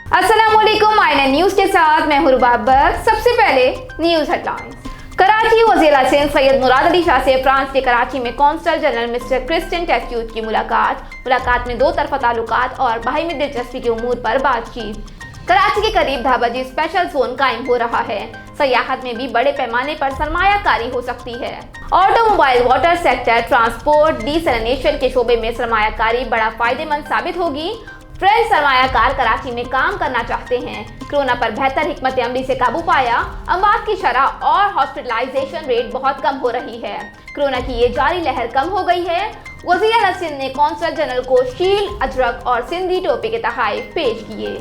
अस्सलामुअलैकुम INA news के साथ मैं हूं रुबाबर। सबसे पहले न्यूज हेडलाइंस। कराची वज़ीर सिंध सैयद मुराद अली शाह से फ्रांस के कराची में कौंसल जनरल मिस्टर क्रिस्टियन टेस्क्यूट की मुलाकात में दो तरफा ताल्लुकात और बाहमी दिलचस्पी के उमूर पर बातचीत। कराची के करीब ढाबाजी स्पेशल जोन कायम हो रहा है। सयाहत में भी बड़े पैमाने पर सरमायाकारी हो सकती है। Automobile, water sector, transport, desalination के शोबे में सरमायाकारी बड़ा फायदेमंद साबित होगी। फ्रेंच सरमायाकार कराची में काम करना चाहते हैं। कोरोना पर बेहतर हिकमत अमली से काबू पाया। अमवात की शरह और हॉस्पिटलाइजेशन रेट बहुत कम हो रही है। कोरोना की ये जारी लहर कम हो गई है। वज़ीर आला सिंध ने कौंसल जनरल को शील्ड, अजरक और सिंधी टोपी के तोहफे पेश किए।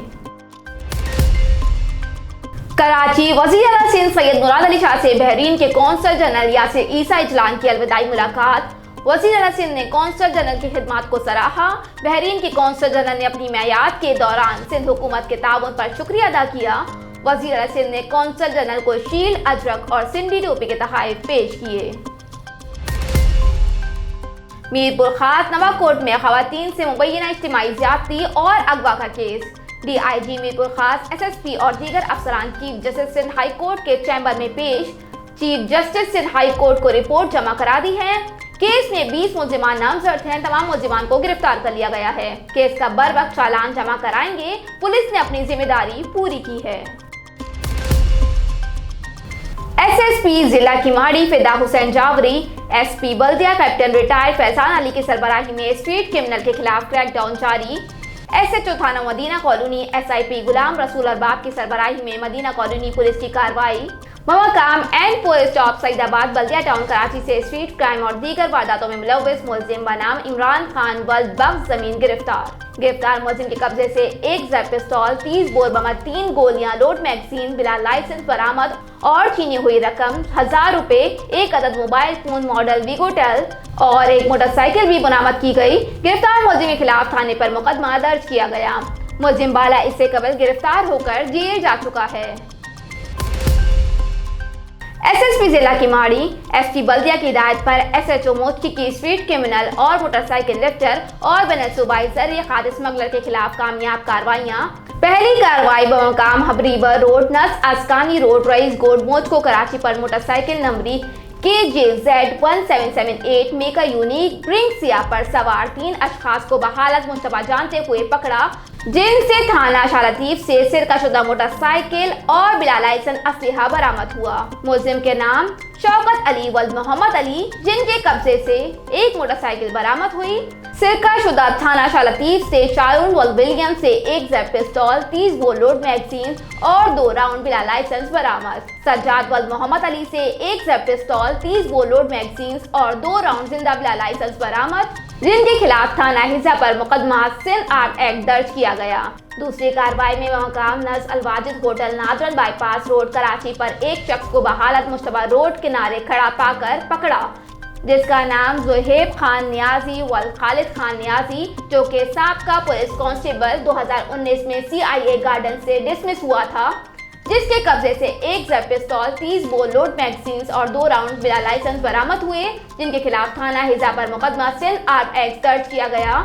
कराची वज़ीर आला सिंध सैयद मुराद अली शाह से बहरीन के कौंसल जनरल यासिर ईसा इजलान की अलविदाई मुलाकात। वज़ीर आला सिंध ने कौंसल जनरल की खिदमत को सराहा। बहरीन के कौंसल जनरल ने अपनी मयाद के दौरान सिंध हुकूमत के ताउन पर शुक्रिया अदा किया। वज़ीर आला सिंध ने कौंसल जनरल को शील्ड, अजरक और सिंधी टोपी के तोहफे पेश किए। मीरपुर खास नवाकोट में खवातीन से मुबैना इज्तिमाई ज़्यादती और अगवा का केस। DIG मीरपुर खास, SSP और दीगर अफसरान chief justice Sindh high court के चैम्बर में पेश। Chief justice Sindh high court को रिपोर्ट जमा करा दी है। केस में 20 मुल्जिमान नामजद हैं। तमाम मुल्जिमान को गिरफ्तार कर लिया गया है। केस का बर वक्त चालान जमा कराएंगे। पुलिस ने अपनी जिम्मेदारी पूरी की है। SSP जिला किमाड़ी फिदा हुसैन जावरी, SP बल्दिया कैप्टन रिटायर्ड फैजान अली की सरबराही में स्ट्रीट क्रिमिनल के खिलाफ क्रैकडाउन जारी। SHO थाना Medina colony SIP Ghulam Rasool Arbab की सरबराही में मदीना कॉलोनी पुलिस की कार्रवाई। मकाम and post stop Saeedabad Baldia town Karachi से स्ट्रीट क्राइम और दीगर वारदातों में मुलव्विस मुलजिम बनाम इमरान खान वल्द बख्श जमीन गिरफ्तार मुलजिम के कब्जे से एक जर पिस्तौल, 30 बोर बमत, 3 गोलियां, लोड मैगजीन बिला लाइसेंस बरामद और छीनी हुई रकम 1000 रुपए, एक अदद मोबाइल फोन मॉडल वीगोटेल और एक मोटरसाइकिल भी बरामद की गई। गिरफ्तार मुलजिम के खिलाफ थाने पर मुकदमा दर्ज किया गया। मुलजिम बाला इससे कबल गिरफ्तार होकर जेल जा चुका है। SSP जिला किमाड़ी, SP बल्दिया की हिदायत पर SHO मोची की स्ट्रीट क्रिमिनल और मोटरसाइकिल लिफ्टर और बनसूबाई जरिए खाद स्मगलर के खिलाफ कामयाब कार्रवाइयाँ। पहली कार्रवाई बमकाम हबरीबर रोड, नस अस्कानी रोड, रईस गोड मोच को कराची पर मोटरसाइकिल नंबरी KJZ 1778 मेका यूनिक ब्रिंक्सिया पर सवार 3 अशखास को बहालत मुश्तबा जानते हुए पकड़ा, जिनसे थाना शालतीफ से सिरकाशुदा मोटरसाइकिल और बिला लाइसेंस असलहा बरामद हुआ। मुलजिम के नाम शौकत अली वल्द मोहम्मद अली, जिनके कब्जे से एक मोटरसाइकिल बरामद हुई। सिरकाशुदा थाना शालतीफ से शारून वल्द विलियम से एक जर पिस्तौल, 30 बोर लोड मैगजीन और 2 राउंड बिला लाइसेंस बरामद। सज्जाद वल्द मोहम्मद अली से एक जर पिस्तौल, 30 बोर लोड मैगजीन और 2 राउंड जिंदा बिला लाइसेंस बरामद, जिनके खिलाफ थाना हिजा पर मुकदमा सिंध आर्ट एक्ट दर्ज किया गया। दूसरी कार्रवाई में मकाम नज Alwajid hotel northern bypass road Karachi पर एक शख्स को बहालत मुश्तबा रोड किनारे खड़ा पाकर पकड़ा, जिसका नाम ज़ुहैब खान नियाजी वल खालिद खान नियाजी, जो कि साबका पुलिस कांस्टेबल 2019 में CIA गार्डन से डिसमिस हुआ था, जिसके कब्जे से एक जर पिस्तौल, 30 बोर लोड मैगजीन्स और 2 राउंड बिला लाइसेंस बरामद हुए, जिनके खिलाफ थाना हिजा पर मुकदमा सिंध आर्ट एक्ट दर्ज किया गया।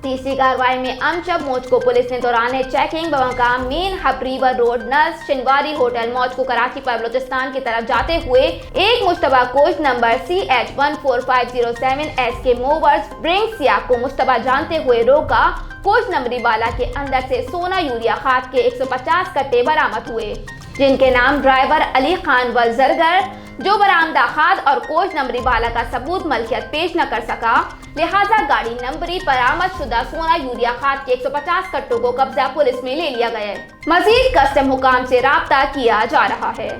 तीसरी कार्रवाई में अमशब मोच को पुलिस ने दौरान चेकिंग बमकाम मेन हबरीवर रोड, नस शिनवारी होटल मौज को कराची पर बलोचिस्तान की तरफ जाते हुए एक Mushtaba coach number CH 14507S के मोवर्स ब्रिंक्सिया को मुश्तबा जानते हुए रोका। कोच नंबरी वाला के अंदर से सोना यूरिया खाद के 150 कट्टे बरामद हुए, जिनके नाम ड्राइवर अली खान वल जरगर, जो बरामदा खाद और कोच नंबरी वाला का सबूत मलकियत पेश न कर सका, लिहाजा गाड़ी नंबरी बरामद शुदा सोना यूरिया खाद के 150 कट्टों को कब्जा पुलिस में ले लिया गया है। मजीद कस्टम हुकाम से राब्ता किया जा रहा है।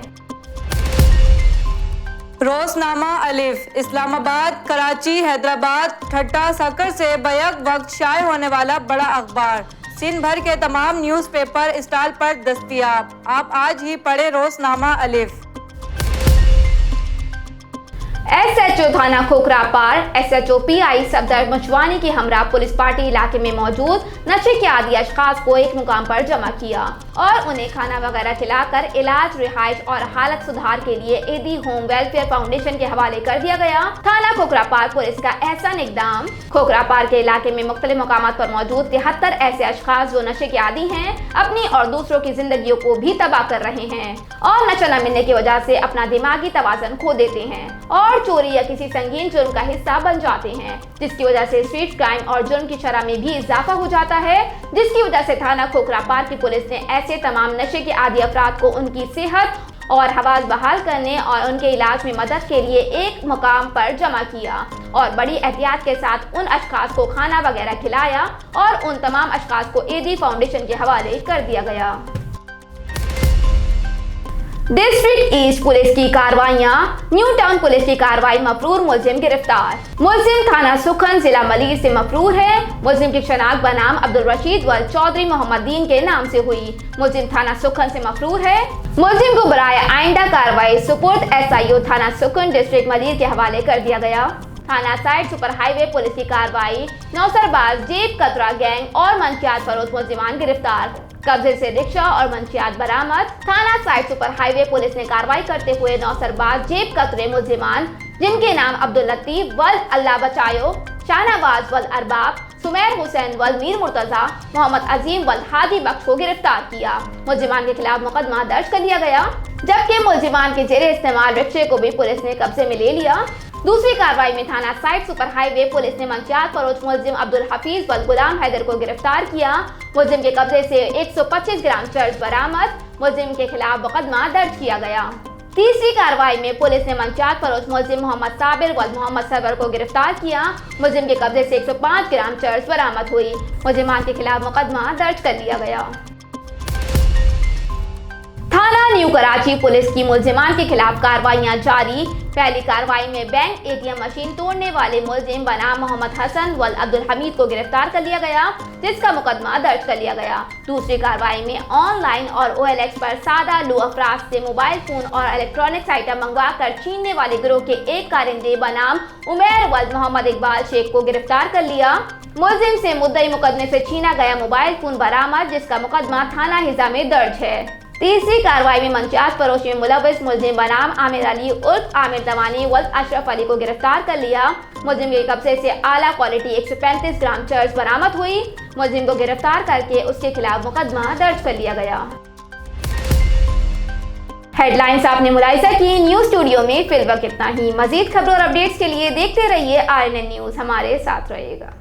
रोजनामा अलिफ, इस्लामाबाद, कराची, हैदराबाद, ठट्टा, सकर से बैक वक्त शाये होने वाला बड़ा अखबार सिंध भर के तमाम न्यूज़पेपर स्टॉल पर दस्तयाब। आप आज ही पढ़े रोजनामा अलिफ। SHO थाना खोखरापार SHO PI सफदर मचवानी की हमरा पुलिस पार्टी इलाके में मौजूद नशे के आदी अशखास को एक मुकाम पर जमा किया और उन्हें खाना वगैरह खिलाकर इलाज, रिहाइश और हालत सुधार के लिए एडी होम वेलफेयर फाउंडेशन के हवाले कर दिया गया। थाना खोखरापार पुलिस का एहसान इकदाम खोखरापार के इलाके में मुख्तलिफ मुकामात पर मौजूद 73 ऐसे अशखास जो नशे के आदी हैं, अपनी और दूसरों की जिंदगियों को भी तबाह कर रहे हैं और नशा न मिलने की वजह से अपना दिमागी तवाज़ुन खो देते हैं और चोरी या किसी संगीन जुर्म का हिस्सा बन जाते हैं, जिसकी वजह से स्ट्रीट क्राइम और जुर्म की शरह में भी इजाफा हो जाता है, जिसकी वजह से थाना खोखरापार की पुलिस ने ऐसे तमाम नशे के आदी अफराद को उनकी सेहत और हवास बहाल करने और उनके इलाज में मदद के लिए एक मुकाम पर जमा किया और बड़ी एहतियात के साथ उन अशखास को खाना वगैरह खिलाया और उन तमाम अशखास को एडी फाउंडेशन के हवाले कर दिया गया। डिस्ट्रिक्ट ईस्ट पुलिस की कार्रवाइयां, न्यू टाउन पुलिस की कार्रवाई, मफरूर मुलजिम गिरफ्तार। मुलजिम थाना सुखन जिला मलीर से मफरूर है। मुलजिम की शनाख्त बनाम अब्दुल रशीद वल चौधरी मोहम्मद दीन के नाम से हुई। मुलजिम थाना सुखन से मफरूर है। मुलजिम को बराए आइंदा कार्रवाई सुपुर्द SIO थाना सुखन डिस्ट्रिक्ट मलीर के हवाले कर दिया गया। थाना साइड सुपर हाईवे पुलिस की कार्रवाई, नौसरबाज, जेब कतरा गैंग और मंशियात फरोख्त मुलजिमान गिरफ्तार, कब्जे से रिक्शा और मंशियात बरामद। थाना साइड सुपर हाईवे पुलिस ने कार्रवाई करते हुए नौसरबाज, जेब कतरे मुलजिमान जिनके नाम अब्दुल लतीफ वल अल्लाह बचायो, शाहनवाज वल अरबाब, सुमैर हुसैन वल मीर मुर्तजा, मोहम्मद अजीम वल हादी बख्श को गिरफ्तार किया। मुलजिमान के खिलाफ मुकदमा दर्ज कर लिया गया, जबकि मुलजिमान के जेरे इस्तेमाल रिक्शे को भी पुलिस ने कब्जे में ले लिया। दूसरी कार्रवाई में थाना साइड सुपर हाईवे पुलिस ने मंशियात फरोख्त मुलजिम अब्दुल हफीज वल गुलाम हैदर को गिरफ्तार किया। मुलजिम के कब्जे से 125 ग्राम चर्च बरामद। मुलजिम के खिलाफ मुकदमा दर्ज किया गया। तीसरी कार्रवाई में पुलिस ने मंशियात फरोख्त मुलजिम मोहम्मद साबिर वल मोहम्मद सरवर को गिरफ्तार किया। मुलजिम के कब्जे से 105 ग्राम चर्च बरामद हुई। मुलजिमान के खिलाफ मुकदमा दर्ज कर लिया गया। थाना न्यू कराची पुलिस की मुलजिमान के खिलाफ कार्रवाइयां जारी। पहली कार्रवाई में बैंक ATM मशीन तोड़ने वाले मुलजिम बनाम मोहम्मद हसन वल अब्दुल हमीद को गिरफ्तार कर लिया गया, जिसका मुकदमा दर्ज कर लिया गया। दूसरी कार्रवाई में ऑनलाइन और OLX पर सादा लू अफराद से मोबाइल फोन और इलेक्ट्रॉनिक्स आइटम मंगवा कर छीनने वाले गिरोह के एक कारिंदे बनाम उमैर वल मोहम्मद इकबाल शेख को गिरफ्तार कर लिया। मुलजिम से मुद्दई मुकदमे से छीना गया मोबाइल फोन बरामद, जिसका मुकदमा थाना हिजा में दर्ज है। तीसरी कार्रवाई में मंशियात फरोशी में मुलविस मुलजिम बनाम आमिर अली उर्फ आमिर दवानी वल अशरफ अली को गिरफ्तार कर लिया। मुलजिम के कब्जे से आला क्वालिटी 135 ग्राम चर्च बरामद हुई। मुलजिम को गिरफ्तार करके उसके खिलाफ मुकदमा दर्ज कर लिया गया। हेडलाइंस आपने मुलाहिजा की। न्यूज स्टूडियो में फिल वक्त इतना ही। मजीद खबरों और अपडेट्स के लिए देखते रहिए RNN न्यूज। हमारे साथ रहेगा।